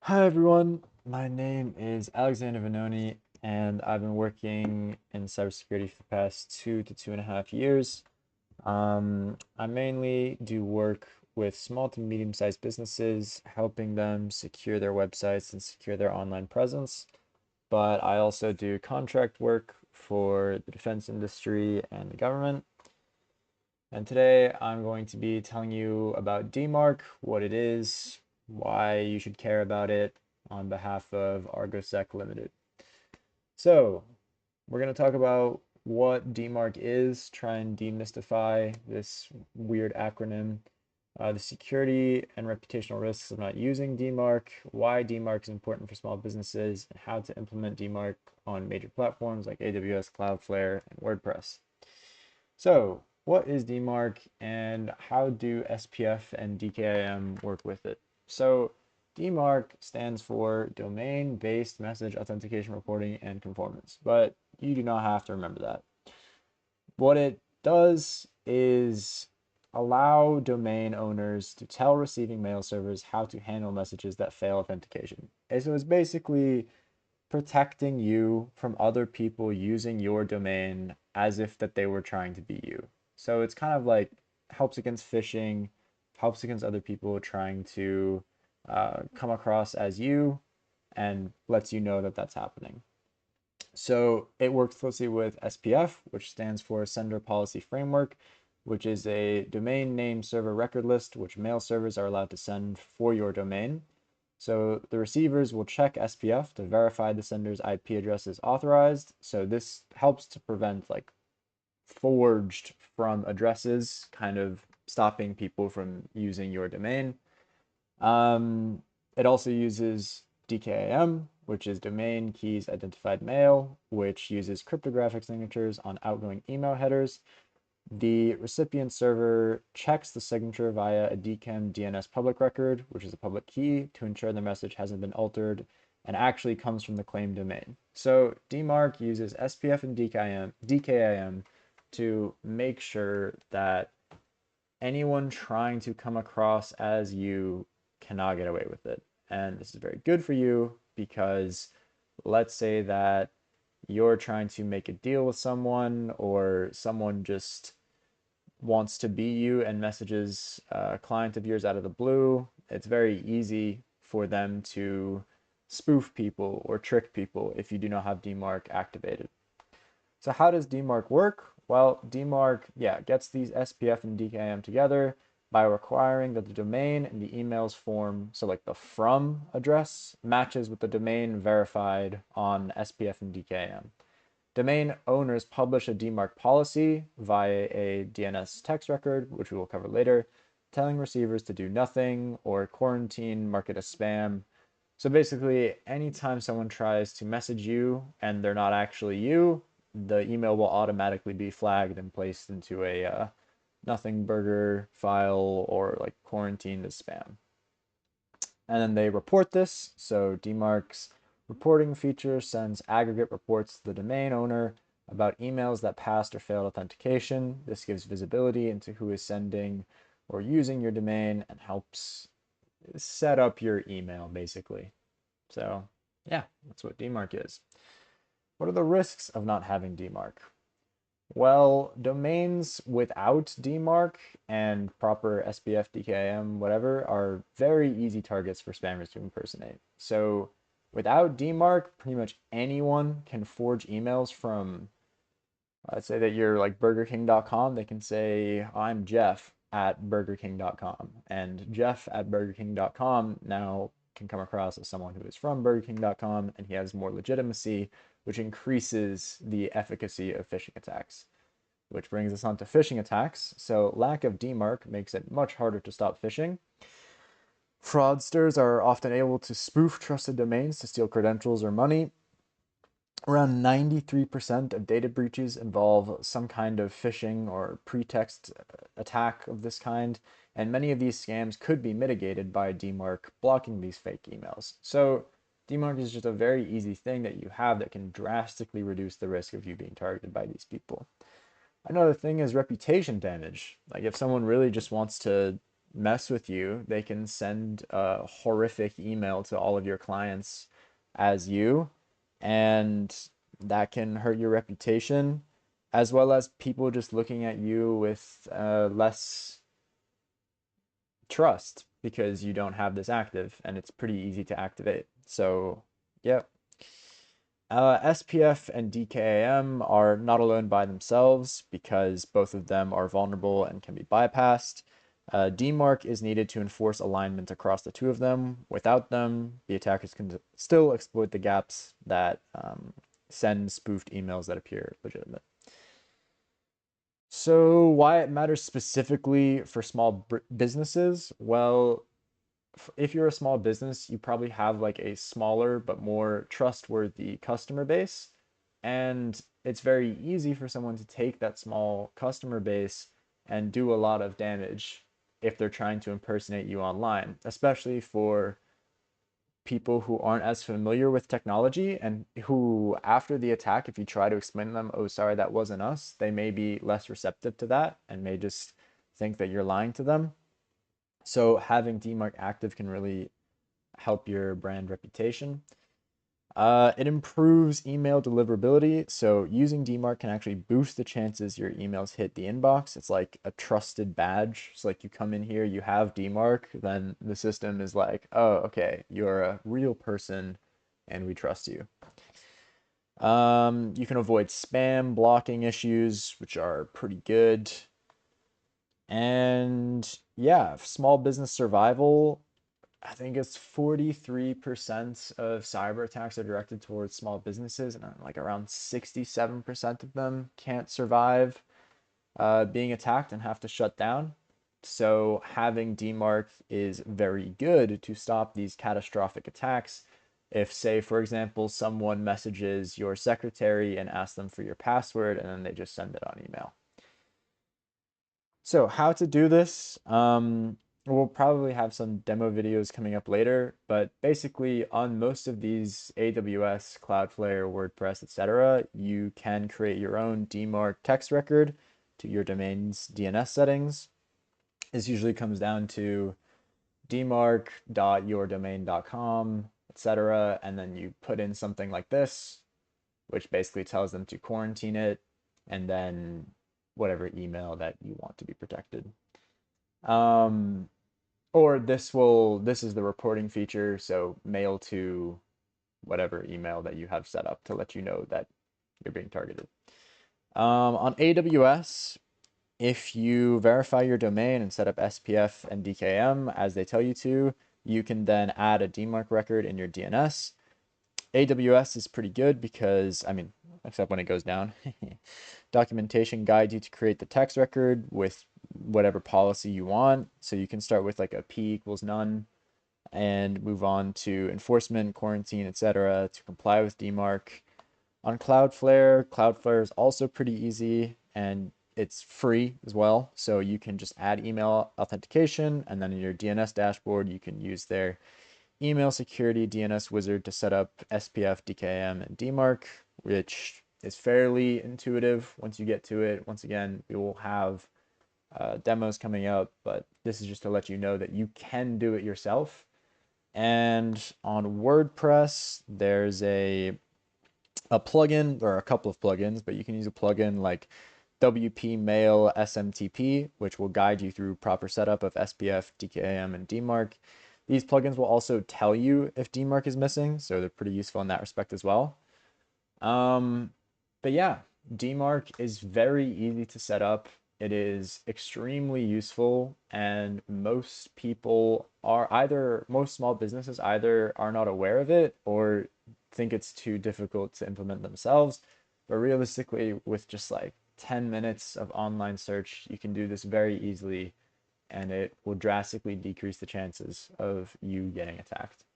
Hi everyone, my name is Alexander Vanoni, and I've been working in cybersecurity for the past 2 to 2.5 years. I mainly do work with small to medium-sized businesses, helping them secure their websites and secure their online presence. But I also do contract work for the defense industry and the government. And today I'm going to be telling you about DMARC, what it is, why you should care about it on behalf of ArgoSec Limited. So, we're going to talk about what DMARC is, try and demystify this weird acronym, the security and reputational risks of not using DMARC, why DMARC is important for small businesses, and how to implement DMARC on major platforms like AWS, Cloudflare, and WordPress. So, what is DMARC and how do SPF and DKIM work with it? So, DMARC stands for Domain-Based Message Authentication Reporting and Conformance, but you do not have to remember that. What it does is allow domain owners to tell receiving mail servers how to handle messages that fail authentication. And so it's basically protecting you from other people using your domain as if that they were trying to be you. So it's kind of like helps against phishing, helps against other people trying to come across as you, and lets you know that that's happening. So it works closely with SPF, which stands for Sender Policy Framework, which is a domain name server record list, which mail servers are allowed to send for your domain. So the receivers will check SPF to verify the sender's IP address is authorized. So this helps to prevent like forged from addresses, kind of stopping people from using your domain. It also uses DKIM, which is Domain Keys Identified Mail, which uses cryptographic signatures on outgoing email headers. The recipient server checks the signature via a DKIM DNS public record, which is a public key, to ensure the message hasn't been altered and actually comes from the claimed domain. So DMARC uses SPF and DKIM to make sure that anyone trying to come across as you cannot get away with it. And this is very good for you because let's say that you're trying to make a deal with someone or someone just wants to be you and messages a client of yours out of the blue. It's very easy for them to spoof people or trick people if you do not have DMARC activated. So how does DMARC work? Well, DMARC, yeah, gets these SPF and DKIM together by requiring that the domain and the emails form, so like the from address, matches with the domain verified on SPF and DKIM. Domain owners publish a DMARC policy via a DNS text record, which we will cover later, telling receivers to do nothing or quarantine, mark it as spam. So basically, anytime someone tries to message you and they're not actually you, the email will automatically be flagged and placed into a nothing burger file or like quarantined as spam. And then they report this. So DMARC's reporting feature sends aggregate reports to the domain owner about emails that passed or failed authentication. This gives visibility into who is sending or using your domain and helps set up your email basically. So yeah, that's what DMARC is. What are the risks of not having DMARC? Well, domains without DMARC and proper SPF, DKIM, whatever, are very easy targets for spammers to impersonate. So without DMARC, pretty much anyone can forge emails from, let's say that you're like BurgerKing.com, they can say, I'm Jeff at BurgerKing.com. And Jeff at BurgerKing.com now can come across as someone who is from BurgerKing.com and he has more legitimacy, which increases the efficacy of phishing attacks. Which brings us on to phishing attacks. So lack of DMARC makes it much harder to stop phishing. Fraudsters are often able to spoof trusted domains to steal credentials or money. Around 93% of data breaches involve some kind of phishing or pretext attack of this kind, and many of these scams could be mitigated by DMARC blocking these fake emails. So DMARC is just a very easy thing that you have that can drastically reduce the risk of you being targeted by these people. Another thing is reputation damage. Like if someone really just wants to mess with you. They can send a horrific email to all of your clients as you, and that can hurt your reputation, as well as people just looking at you with less trust because you don't have this active and it's pretty easy to activate. So, yeah. SPF and DKAM are not alone by themselves because both of them are vulnerable and can be bypassed. DMARC is needed to enforce alignment across the two of them. Without them, the attackers can still exploit the gaps that send spoofed emails that appear legitimate. So, why it matters specifically for small businesses? Well, if you're a small business, you probably have like a smaller but more trustworthy customer base. And it's very easy for someone to take that small customer base and do a lot of damage if they're trying to impersonate you online, especially for people who aren't as familiar with technology and who, after the attack, if you try to explain to them, oh, sorry, that wasn't us, they may be less receptive to that and may just think that you're lying to them. So having DMARC active can really help your brand reputation. It improves email deliverability. So using DMARC can actually boost the chances your emails hit the inbox. It's like a trusted badge. It's like you come in here, you have DMARC, then the system is like, oh, okay, you're a real person and we trust you. You can avoid spam blocking issues, which are pretty good. And yeah, small business survival. I think it's 43% of cyber attacks are directed towards small businesses, and like around 67% of them can't survive being attacked and have to shut down. So having DMARC is very good to stop these catastrophic attacks. If, say, for example, someone messages your secretary and asks them for your password, and then they just send it on email. So how to do this? We'll probably have some demo videos coming up later, but basically on most of these AWS, Cloudflare, WordPress, etc., you can create your own DMARC text record to your domain's DNS settings. This usually comes down to dmarc.yourdomain.com, etc., and then you put in something like this, which basically tells them to quarantine it, and then whatever email that you want to be protected. Or this is the reporting feature, so mail to whatever email that you have set up to let you know that you're being targeted. On AWS, if you verify your domain and set up SPF and DKM as they tell you to, you can then add a DMARC record in your DNS. AWS is pretty good because, I mean, except when it goes down. Documentation guides you to create the text record with whatever policy you want. So you can start with like a P equals none and move on to enforcement, quarantine, etc. to comply with DMARC. On Cloudflare is also pretty easy and it's free as well. So you can just add email authentication, and then in your DNS dashboard, you can use their email security DNS wizard to set up SPF, DKM, and DMARC, which is fairly intuitive once you get to it. Once again, we will have demos coming up, but this is just to let you know that you can do it yourself. And on WordPress, there's a plugin. There are a couple of plugins, but you can use a plugin like WP Mail SMTP, which will guide you through proper setup of SPF, DKM, and DMARC. These plugins will also tell you if DMARC is missing, so they're pretty useful in that respect as well. But yeah, DMARC is very easy to set up. It is extremely useful, and most small businesses either are not aware of it or think it's too difficult to implement themselves. But realistically, with just like 10 minutes of online search, you can do this very easily, and it will drastically decrease the chances of you getting attacked.